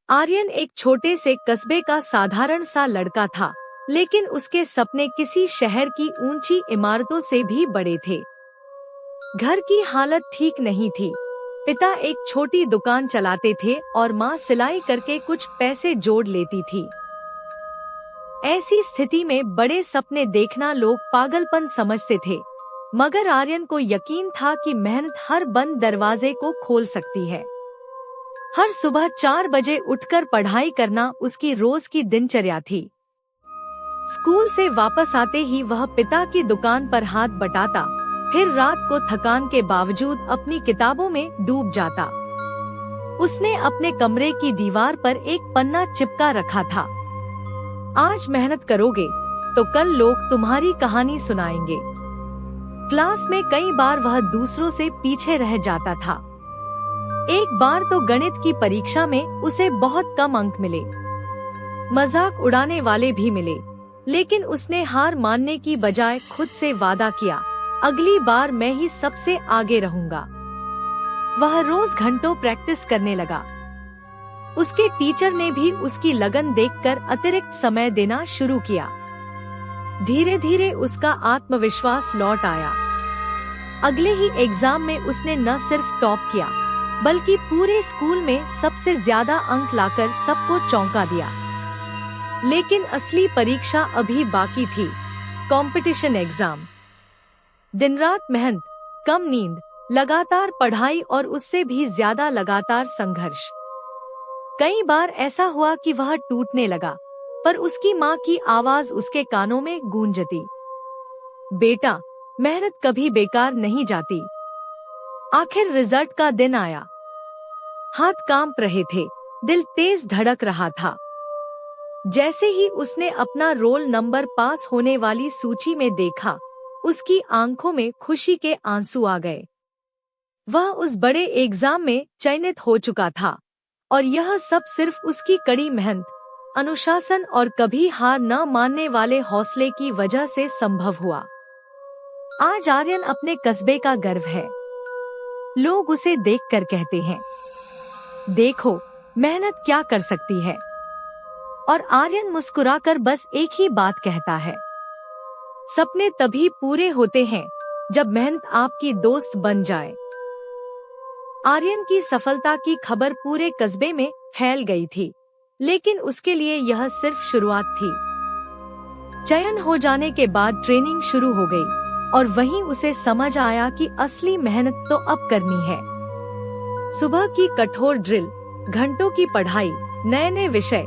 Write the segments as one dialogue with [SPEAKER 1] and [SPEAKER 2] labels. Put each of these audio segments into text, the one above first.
[SPEAKER 1] आर्यन एक छोटे से कस्बे का साधारण सा लड़का था, लेकिन उसके सपने किसी शहर की ऊंची इमारतों से भी बड़े थे। घर की हालत ठीक नहीं थी। पिता एक छोटी दुकान चलाते थे और माँ सिलाई करके कुछ पैसे जोड़ लेती थी। ऐसी स्थिति में बड़े सपने देखना लोग पागलपन समझते थे, मगर आर्यन को यकीन था कि मेहनत हर बंद दरवाजे को खोल सकती है। हर सुबह 4 बजे उठकर पढ़ाई करना उसकी रोज की दिनचर्या थी। स्कूल से वापस आते ही वह पिता की दुकान पर हाथ बटाता, फिर रात को थकान के बावजूद अपनी किताबों में डूब जाता। उसने अपने कमरे की दीवार पर एक पन्ना चिपका रखा था। आज मेहनत करोगे तो कल लोग तुम्हारी कहानी सुनाएंगे। क्लास में कई बार वह दूसरों से पीछे रह जाता था। एक बार तो गणित की परीक्षा में उसे बहुत कम अंक मिले। मजाक उड़ाने वाले भी मिले, लेकिन उसने हार मानने की बजाय खुद से वादा किया, अगली बार मैं ही सबसे आगे रहूंगा। वह रोज घंटों प्रैक्टिस करने लगा। उसके टीचर ने भी उसकी लगन देखकर अतिरिक्त समय देना शुरू किया। धीरे धीरे उसका आत्मविश्वास लौट आया। अगले ही एग्जाम में उसने न सिर्फ टॉप किया, बल्कि पूरे स्कूल में सबसे ज्यादा अंक लाकर सबको चौंका दिया। लेकिन असली परीक्षा अभी बाकी थी, कंपटीशन एग्जाम। दिन रात मेहनत, कम नींद, लगातार पढ़ाई और उससे भी ज्यादा लगातार संघर्ष। कई बार ऐसा हुआ कि वह टूटने लगा, पर उसकी माँ की आवाज उसके कानों में गूंजती, बेटा, मेहनत कभी बेकार नहीं जाती। आखिर रिजल्ट का दिन आया। हाथ कांप रहे थे, दिल तेज धड़क रहा था। जैसे ही उसने अपना रोल नंबर पास होने वाली सूची में देखा, उसकी आंखों में खुशी के आंसू आ गए। वह उस बड़े एग्जाम में चयनित हो चुका था, और यह सब सिर्फ उसकी कड़ी मेहनत, अनुशासन और कभी हार न मानने वाले हौसले की वजह से संभव हुआ। आज आर्यन अपने कस्बे का गर्व है। लोग उसे देखकर कहते हैं, देखो, मेहनत क्या कर सकती है। और आर्यन मुस्कुराकर बस एक ही बात कहता है, सपने तभी पूरे होते हैं जब मेहनत आपकी दोस्त बन जाए। आर्यन की सफलता की खबर पूरे कस्बे में फैल गई थी, लेकिन उसके लिए यह सिर्फ शुरुआत थी। चयन हो जाने के बाद ट्रेनिंग शुरू हो गई, और वहीं उसे समझ आया कि असली मेहनत तो अब करनी है। सुबह की कठोर ड्रिल, घंटों की पढ़ाई, नए नए विषय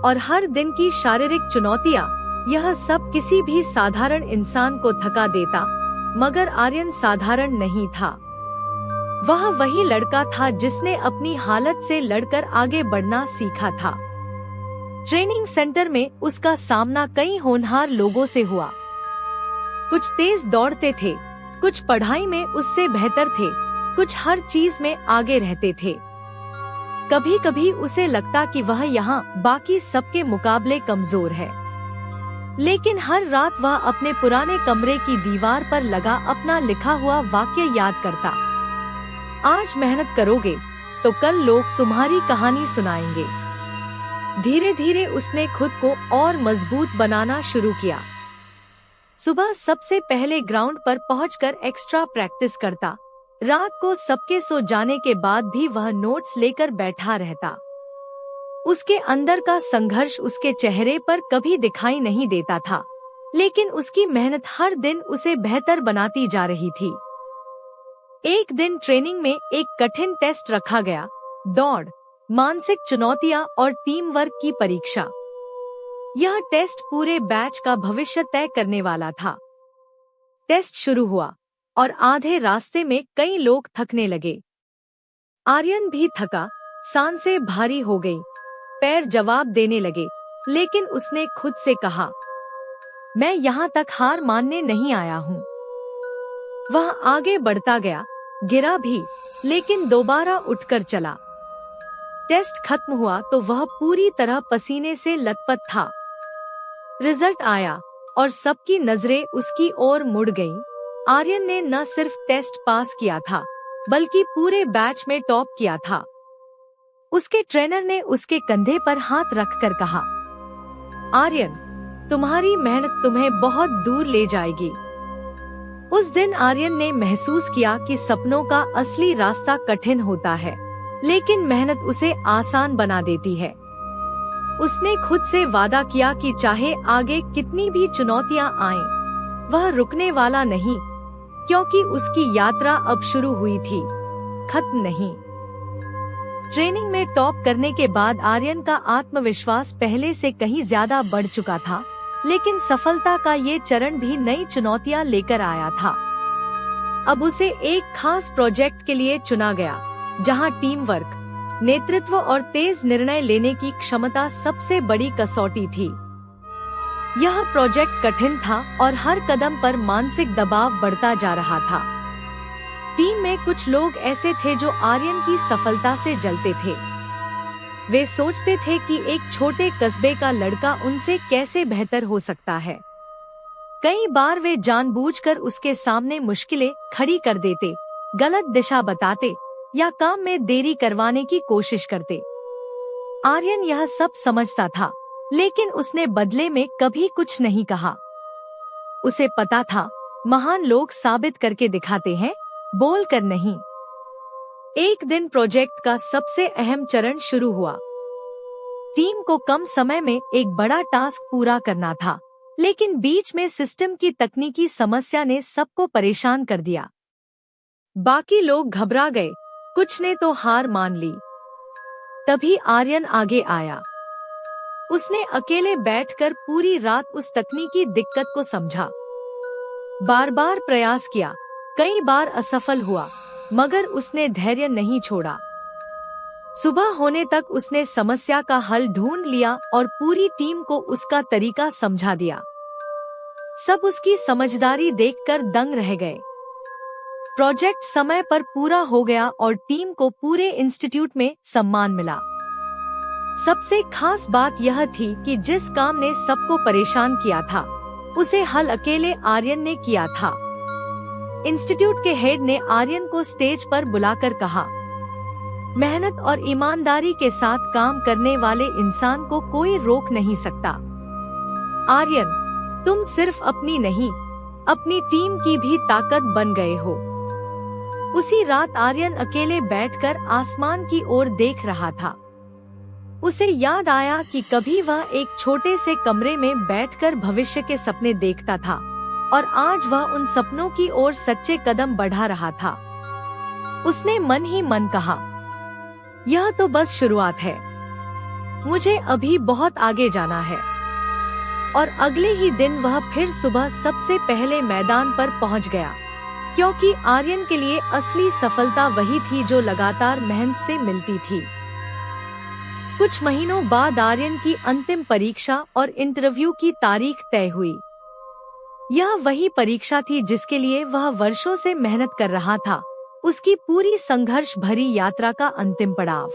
[SPEAKER 1] और हर दिन की शारीरिक चुनौतियाँ, यह सब किसी भी साधारण इंसान को थका देता, मगर आर्यन साधारण नहीं था। वह वही लड़का था जिसने अपनी हालत से लड़कर आगे बढ़ना सीखा था। ट्रेनिंग सेंटर में उसका सामना कई होनहार लोगों से हुआ। कुछ तेज दौड़ते थे, कुछ पढ़ाई में उससे बेहतर थे, कुछ हर चीज में आगे रहते थे। कभी कभी उसे लगता कि वह यहाँ बाकी सबके मुकाबले कमजोर है, लेकिन हर रात वह अपने पुराने कमरे की दीवार पर लगा अपना लिखा हुआ वाक्य याद करता, आज मेहनत करोगे तो कल लोग तुम्हारी कहानी सुनाएंगे। धीरे धीरे उसने खुद को और मजबूत बनाना शुरू किया। सुबह सबसे पहले ग्राउंड पर पहुंचकर एक्स्ट्रा प्रैक्टिस करता। रात को सबके सो जाने के बाद भी वह नोट्स लेकर बैठा रहता। उसके अंदर का संघर्ष उसके चेहरे पर कभी दिखाई नहीं देता था, लेकिन उसकी मेहनत हर दिन उसे बेहतर बनाती जा रही थी। एक दिन ट्रेनिंग में एक कठिन टेस्ट रखा गया, दौड़, मानसिक चुनौतियां और टीम वर्क की परीक्षा। यह टेस्ट पूरे बैच का भविष्य तय करने वाला था। टेस्ट शुरू हुआ और आधे रास्ते में कई लोग थकने लगे। आर्यन भी थका, सांसें भारी हो गई, पैर जवाब देने लगे, लेकिन उसने खुद से कहा, मैं यहाँ तक हार मानने नहीं आया हूँ। वह आगे बढ़ता गया, गिरा भी, लेकिन दोबारा उठकर चला। टेस्ट खत्म हुआ तो वह पूरी तरह पसीने से लथपथ था। रिजल्ट आया और सबकी नजरें उसकी ओर मुड़ गईं। आर्यन ने न सिर्फ टेस्ट पास किया था, बल्कि पूरे बैच में टॉप किया था। उसके ट्रेनर ने उसके कंधे पर हाथ रखकर कहा, आर्यन, तुम्हारी मेहनत तुम्हें बहुत दूर ले जाएगी। उस दिन आर्यन ने महसूस किया कि सपनों का असली रास्ता कठिन होता है, लेकिन मेहनत उसे आसान बना देती है। उसने खुद से वादा किया कि चाहे आगे कितनी भी चुनौतियां आएं, वह रुकने वाला नहीं, क्योंकि उसकी यात्रा अब शुरू हुई थी, खत्म नहीं। ट्रेनिंग में टॉप करने के बाद आर्यन का आत्मविश्वास पहले से कहीं ज्यादा बढ़ चुका था, लेकिन सफलता का ये चरण भी नई चुनौतियां लेकर आया था। अब उसे एक खास प्रोजेक्ट के लिए चुना गया, जहां टीम वर्क, नेतृत्व और तेज निर्णय लेने की क्षमता सबसे बड़ी कसौटी थी। यह प्रोजेक्ट कठिन था और हर कदम पर मानसिक दबाव बढ़ता जा रहा था। टीम में कुछ लोग ऐसे थे जो आर्यन की सफलता से जलते थे। वे सोचते थे कि एक छोटे कस्बे का लड़का उनसे कैसे बेहतर हो सकता है। कई बार वे जानबूझकर उसके सामने मुश्किलें खड़ी कर देते, गलत दिशा बताते या काम में देरी करवाने की कोशिश करते। आर्यन यह सब समझता था, लेकिन उसने बदले में कभी कुछ नहीं कहा। उसे पता था, महान लोग साबित करके दिखाते हैं, बोल कर नहीं। एक दिन प्रोजेक्ट का सबसे अहम चरण शुरू हुआ। टीम को कम समय में एक बड़ा टास्क पूरा करना था, लेकिन बीच में सिस्टम की तकनीकी समस्या ने सबको परेशान कर दिया। बाकी लोग घबरा गए, कुछ ने तो हार मान ली। तभी आर्यन आगे आया। उसने अकेले बैठकर पूरी रात उस तकनीकी दिक्कत को समझा। बार बार प्रयास किया, कई बार असफल हुआ, मगर उसने धैर्य नहीं छोड़ा। सुबह होने तक उसने समस्या का हल ढूंढ लिया और पूरी टीम को उसका तरीका समझा दिया। सब उसकी समझदारी देखकर दंग रह गए। प्रोजेक्ट समय पर पूरा हो गया और टीम को पूरे इंस्टीट्यूट में सम्मान मिला। सबसे खास बात यह थी कि जिस काम ने सबको परेशान किया था, उसे हल अकेले आर्यन ने किया था। इंस्टीट्यूट के हेड ने आर्यन को स्टेज पर बुलाकर कहा, मेहनत और ईमानदारी के साथ काम करने वाले इंसान को कोई रोक नहीं सकता। आर्यन, तुम सिर्फ अपनी नहीं, अपनी टीम की भी ताकत बन गए हो। उसी रात आर्यन अकेले बैठकर आसमान की ओर देख रहा था। उसे याद आया कि कभी वह एक छोटे से कमरे में बैठकर भविष्य के सपने देखता था, और आज वह उन सपनों की ओर सच्चे कदम बढ़ा रहा था। उसने मन ही मन कहा, यह तो बस शुरुआत है, मुझे अभी बहुत आगे जाना है। और अगले ही दिन वह फिर सुबह सबसे पहले मैदान पर पहुंच गया, क्योंकि आर्यन के लिए असली सफलता वही थी जो लगातार मेहनत से मिलती थी। कुछ महीनों बाद आर्यन की अंतिम परीक्षा और इंटरव्यू की तारीख तय हुई। यह वही परीक्षा थी जिसके लिए वह वर्षों से मेहनत कर रहा था, उसकी पूरी संघर्ष भरी यात्रा का अंतिम पड़ाव।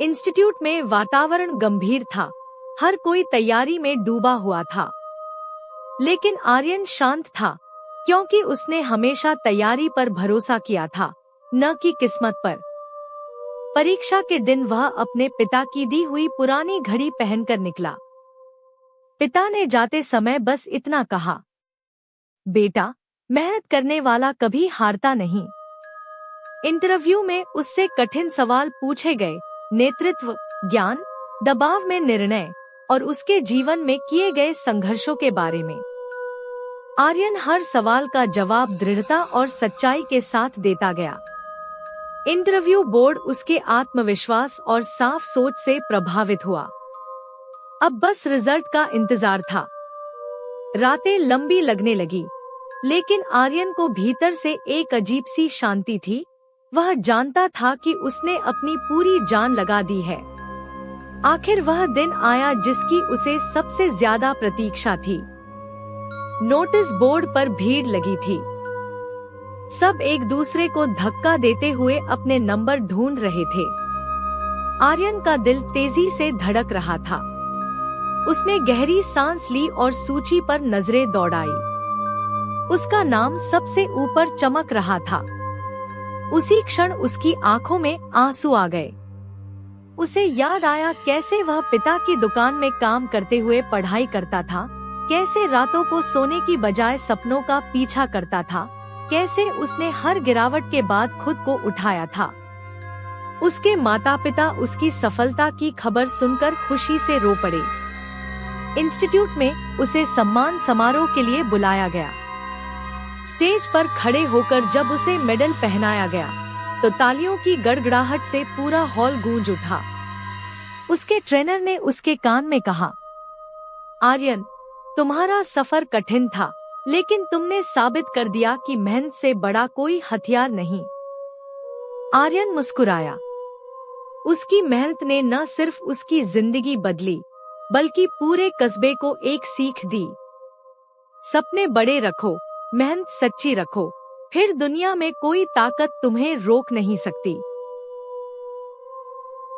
[SPEAKER 1] इंस्टीट्यूट में वातावरण गंभीर था, हर कोई तैयारी में डूबा हुआ था। लेकिन आर्यन शांत था, क्योंकि उसने हमेशा तैयारी पर भरोसा किया था, न कि किस्मत पर। परीक्षा के दिन वह अपने पिता की दी हुई पुरानी घड़ी पहनकर निकला। पिता ने जाते समय बस इतना कहा, बेटा, मेहनत करने वाला कभी हारता नहीं। इंटरव्यू में उससे कठिन सवाल पूछे गए, नेतृत्व, ज्ञान, दबाव में निर्णय और उसके जीवन में किए गए संघर्षों के बारे में। आर्यन हर सवाल का जवाब दृढ़ता और सच्चाई के साथ देता गया। इंटरव्यू बोर्ड उसके आत्मविश्वास और साफ सोच से प्रभावित हुआ। अब बस रिजल्ट का इंतजार था। रातें लंबी लगने लगी, लेकिन आर्यन को भीतर से एक अजीब सी शांति थी। वह जानता था कि उसने अपनी पूरी जान लगा दी है। आखिर वह दिन आया जिसकी उसे सबसे ज्यादा प्रतीक्षा थी। नोटिस बोर्ड पर भीड़ लगी थी। सब एक दूसरे को धक्का देते हुए अपने नंबर ढूंढ रहे थे। आर्यन का दिल तेजी से धड़क रहा था। उसने गहरी सांस ली और सूची पर नजरें दौड़ाई। उसका नाम सबसे ऊपर चमक रहा था। उसी क्षण उसकी आंखों में आंसू आ गए। उसे याद आया कैसे वह पिता की दुकान में काम करते हुए पढ़ाई करता था, कैसे रातों को सोने की बजाय सपनों का पीछा करता था, कैसे उसने हर गिरावट के बाद खुद को उठाया था। उसके माता पिता उसकी सफलता की खबर सुनकर खुशी से रो पड़े। इंस्टीट्यूट में उसे सम्मान समारोह के लिए बुलाया गया। स्टेज पर खड़े होकर जब उसे मेडल पहनाया गया तो तालियों की गड़गड़ाहट से पूरा हॉल गूंज उठा। उसके ट्रेनर ने उसके कान में कहा, आर्यन, तुम्हारा सफर कठिन था, लेकिन तुमने साबित कर दिया कि मेहनत से बड़ा कोई हथियार नहीं। आर्यन मुस्कुराया। उसकी मेहनत ने न सिर्फ उसकी जिंदगी बदली, बल्कि पूरे कस्बे को एक सीख दी। सपने बड़े रखो, मेहनत सच्ची रखो, फिर दुनिया में कोई ताकत तुम्हें रोक नहीं सकती।